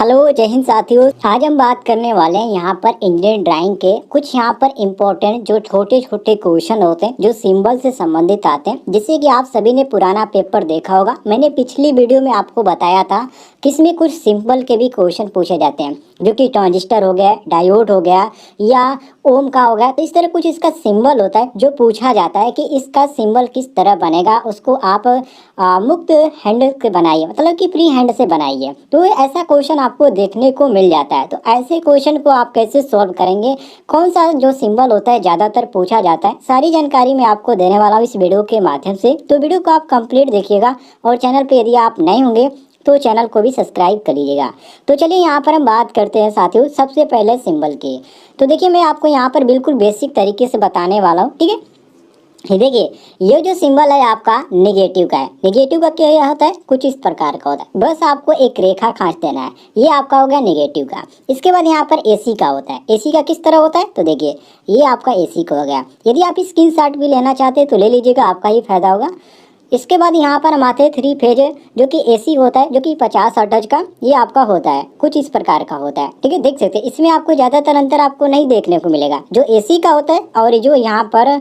Hello जय हिंद साथियों। आज हम बात करने वाले हैं यहाँ पर इंजीनियरिंग ड्राइंग के कुछ यहाँ पर इम्पोर्टेंट जो छोटे छोटे क्वेश्चन होते हैं जो सिंबल से संबंधित आते हैं। जिससे कि आप सभी ने पुराना पेपर देखा होगा। मैंने पिछली वीडियो में आपको बताया था कि इसमें कुछ सिंबल के भी क्वेश्चन पूछे जाते हैं, जो कि ट्रांजिस्टर हो गया, डायोड हो गया या ओम का हो गया। तो इस तरह कुछ इसका सिंबल होता है जो पूछा जाता है कि इसका सिंबल किस तरह बनेगा। उसको आप मुक्त हैंड से बनाइए, मतलब कि फ्री हैंड से बनाइए। तो ऐसा क्वेश्चन आपको देखने को मिल जाता है। तो ऐसे क्वेश्चन को आप कैसे सॉल्व करेंगे, कौन सा जो सिंबल होता है ज़्यादातर पूछा जाता है, सारी जानकारी मैं आपको देने वाला हूँ इस वीडियो के माध्यम से। तो वीडियो को आप कंप्लीट देखिएगा और चैनल पे यदि आप नए होंगे तो चैनल को भी सब्सक्राइब कर लीजिएगा। तो चलिए यहाँ पर हम बात करते हैं साथियों सबसे पहले सिंबल की। तो देखिए मैं आपको यहाँ पर बिल्कुल बेसिक तरीके से बताने वाला हूँ, ठीक है। ये देखिए, ये जो सिंबल है आपका नेगेटिव का है। नेगेटिव का क्या होता है, कुछ इस प्रकार का होता है। बस आपको एक रेखा खींच देना है। ये आपका हो गया नेगेटिव का। इसके बाद यहाँ पर एसी का होता है। एसी का किस तरह होता है, तो देखिए ये आपका एसी का हो गया। यदि आप स्क्रीनशॉट भी लेना चाहते हैं तो ले लीजिएगा, आपका ही फायदा होगा। इसके बाद यहाँ पर हम आते हैं 3 फेज, जो कि एसी होता है, जो कि 50 हर्ट्ज का ये आपका होता है। कुछ इस प्रकार का होता है, ठीक है। देख सकते हैं इसमें आपको ज़्यादातर अंतर आपको नहीं देखने को मिलेगा। जो एसी का होता है और जो यहाँ पर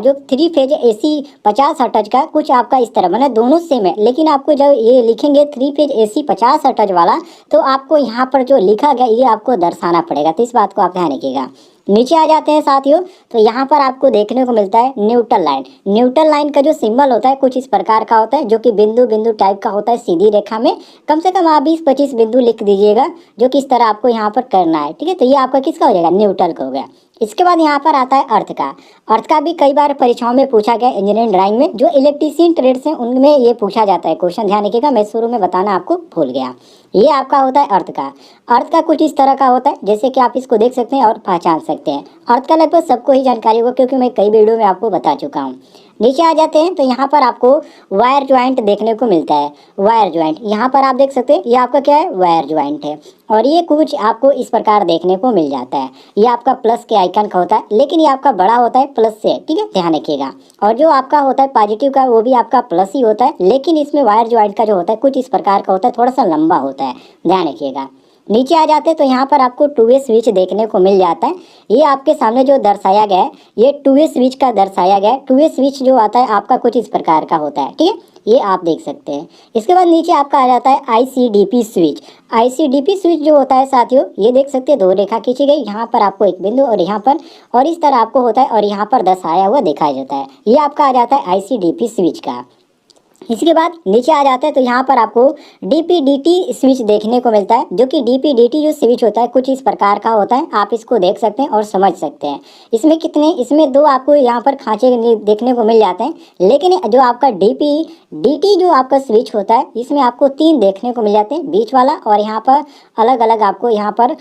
जो 3 फेज एसी 50 हर्ट्ज का, कुछ आपका इस तरह बना, दोनों सेम है। लेकिन आपको जब ये लिखेंगे 3 फेज एसी 50 हर्ट्ज वाला, तो आपको यहाँ पर जो लिखा गया ये आपको दर्शाना पड़ेगा। तो इस बात को आप ध्यान रखिएगा। नीचे आ जाते हैं साथियों, तो यहाँ पर आपको देखने को मिलता है न्यूट्रल लाइन। न्यूट्रल लाइन का जो सिंबल होता है कुछ इस प्रकार का होता है, जो कि बिंदु बिंदु टाइप का होता है सीधी रेखा में। कम से कम आप 20-25 बिंदु लिख दीजिएगा, जो कि इस तरह आपको यहाँ पर करना है, ठीक है। तो ये आपका किसका हो जाएगा, न्यूट्रल का हो गया। इसके बाद यहाँ पर आता है अर्थ का। अर्थ का भी कई बार परीक्षाओं में पूछा गया इंजीनियरिंग ड्राइंग में। जो इलेक्ट्रीशियन ट्रेड्स हैं उनमें ये पूछा जाता है क्वेश्चन, ध्यान रखिएगा। मैं शुरू में बताना आपको भूल गया। ये आपका होता है अर्थ का। अर्थ का कुछ इस तरह का होता है, जैसे कि आप इसको देख सकते हैं और पहचान सकते हैं। अर्थ का लगभग सबको ही जानकारी होगा, क्योंकि मैं कई वीडियो में आपको बता चुका हूँ। नीचे आ जाते हैं तो यहाँ पर आपको वायर ज्वाइंट देखने को मिलता है। वायर ज्वाइंट यहाँ पर आप देख सकते हैं, ये आपका क्या है, वायर ज्वाइंट है। और ये कुछ आपको इस प्रकार देखने को मिल जाता है। ये आपका प्लस के आइकन का होता है, लेकिन ये आपका बड़ा होता है प्लस से, ठीक है, ध्यान रखिएगा। और जो आपका होता है पॉजिटिव का, वो भी आपका प्लस ही होता है, लेकिन इसमें वायर ज्वाइंट का जो होता है कुछ इस प्रकार का होता है, थोड़ा सा लंबा होता है, ध्यान रखिएगा। नीचे आ जाते हैं तो यहाँ पर आपको 2 वे स्विच देखने को मिल जाता है। ये आपके सामने जो दर्शाया गया है, ये 2 वे स्विच का दर्शाया गया है। 2 वे स्विच जो आता है आपका कुछ इस प्रकार का होता है, ठीक है, ये आप देख सकते हैं। इसके बाद नीचे आपका आ जाता है ICDP स्विच। ICDP स्विच जो होता है साथियों, ये देख सकते हैं 2 रेखा खींची गई, यहाँ पर आपको एक बिंदु और यहाँ पर, और इस तरह आपको होता है, और यहाँ पर दर्शाया हुआ दिखाई देता है। ये आपका आ जाता है ICDP स्विच का। इसके बाद नीचे आ जाते हैं तो यहाँ पर आपको DPDT स्विच देखने को मिलता है, जो कि DPDT जो स्विच होता है कुछ इस प्रकार का होता है। आप इसको देख सकते हैं और समझ सकते हैं। इसमें 2 आपको यहाँ पर खांचे देखने को मिल जाते हैं, लेकिन जो आपका DPDT जो आपका स्विच होता है, इसमें आपको 3 देखने को मिल जाते हैं, बीच वाला, और यहाँ पर अलग अलग आपको यहाँ पर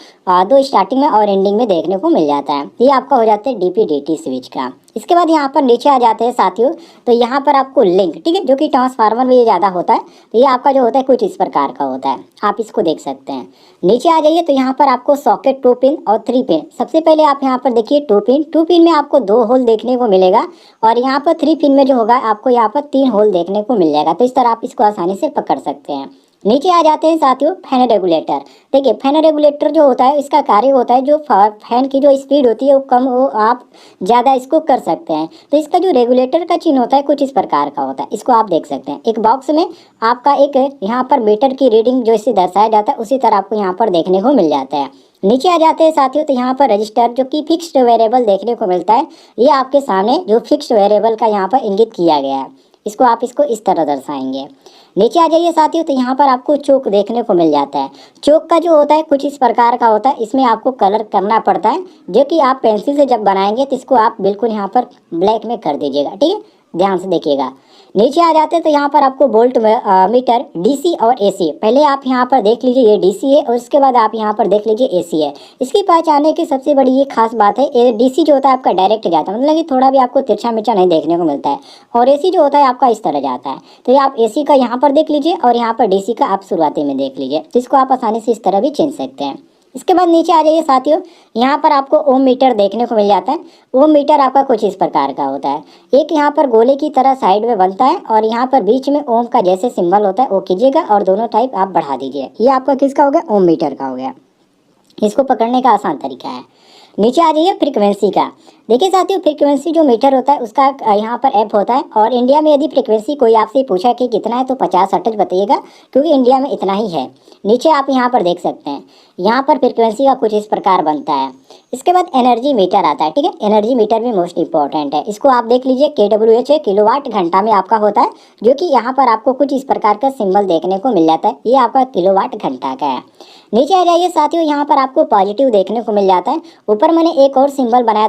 2 स्टार्टिंग में और एंडिंग में देखने को मिल जाता है। ये आपका हो जाता है DPDT स्विच का। इसके बाद यहाँ पर नीचे आ जाते हैं साथियों, तो यहाँ पर आपको लिंक, ठीक है, जो कि ट्रांसफार्मर में ये ज़्यादा होता है। तो ये आपका जो होता है कुछ इस प्रकार का होता है, आप इसको देख सकते हैं। नीचे आ जाइए तो यहाँ पर आपको सॉकेट 2 पिन और 3 पिन। सबसे पहले आप यहाँ पर देखिए 2 पिन में आपको 2 होल देखने को मिलेगा, और यहाँ पर 3 पिन में जो होगा आपको यहाँ पर 3 होल देखने को मिल जाएगा। तो इस तरह आप इसको आसानी से पकड़ सकते हैं। नीचे आ जाते हैं साथियों फैन रेगुलेटर। देखिए फैन रेगुलेटर जो होता है, इसका कार्य होता है जो फैन की जो स्पीड होती है वो कम हो, आप ज़्यादा इसको कर सकते हैं। तो इसका जो रेगुलेटर का चिन्ह होता है कुछ इस प्रकार का होता है, इसको आप देख सकते हैं। एक बॉक्स में आपका एक यहाँ पर मीटर की रीडिंग जो इसे दर्शाया जाता है, उसी तरह आपको यहाँ पर देखने को मिल जाता है। नीचे आ जाते हैं साथियों तो यहाँ पर रजिस्टर, जो कि फिक्स्ड वेरिएबल देखने को मिलता है। ये आपके सामने जो फिक्स्ड वेरिएबल का यहाँ पर इंगित किया गया है, इसको आप इसको इस तरह दर्शाएंगे। नीचे आ जाइए साथियों तो यहाँ पर आपको चोक देखने को मिल जाता है। चोक का जो होता है कुछ इस प्रकार का होता है, इसमें आपको कलर करना पड़ता है, जो कि आप पेंसिल से जब बनाएंगे तो इसको आप बिल्कुल यहाँ पर ब्लैक में कर दीजिएगा, ठीक है, ध्यान से देखिएगा। नीचे आ जाते हैं तो यहाँ पर आपको वोल्ट मीटर DC और AC, पहले आप यहाँ पर देख लीजिए ये DC है, और उसके बाद आप यहाँ पर देख लीजिए AC है। इसकी पहचानने की सबसे बड़ी ये खास बात है, ये DC जो होता है आपका डायरेक्ट जाता है, मतलब कि थोड़ा भी आपको तिरछा मिर्चा नहीं देखने को मिलता है, और AC जो होता है आपका इस तरह जाता है। तो ये आप AC का यहाँ पर देख लीजिए और यहाँ पर DC का आप शुरुआती में देख लीजिए। तो इसको आप आसानी से इस तरह भी चीन सकते हैं। इसके बाद नीचे आ जाइए साथियों, यहाँ पर आपको ओम मीटर देखने को मिल जाता है। ओम मीटर आपका कुछ इस प्रकार का होता है, एक यहाँ पर गोले की तरह साइड में बनता है और यहाँ पर बीच में ओम का जैसे सिंबल होता है वो कीजिएगा और दोनों टाइप आप बढ़ा दीजिए। ये आपका किसका हो गया? ओम मीटर का हो गया। इसको पकड़ने का आसान तरीका है। नीचे आ जाइए फ्रीक्वेंसी का। देखिए साथियों, फ्रीक्वेंसी जो मीटर होता है उसका यहाँ पर ऐप होता है और इंडिया में यदि फ्रीक्वेंसी कोई आपसे पूछा कि कितना है तो 50 बताइएगा, क्योंकि इंडिया में इतना ही है। नीचे आप यहाँ पर देख सकते हैं, यहाँ पर फ्रीक्वेंसी का कुछ इस प्रकार बनता है। इसके बाद एनर्जी मीटर आता है, ठीक है। एनर्जी मीटर भी मोस्ट इंपॉर्टेंट है, इसको आप देख लीजिए, KWH किलोवाट घंटा में आपका होता है, जो कि यहाँ पर आपको कुछ इस प्रकार का सिंबल देखने को मिल जाता है। ये आपका किलोवाट घंटा का है। नीचे आ जाइए साथियों, यहाँ पर आपको पॉजिटिव देखने को मिल जाता है। ऊपर मैंने एक और सिंबल बनाया था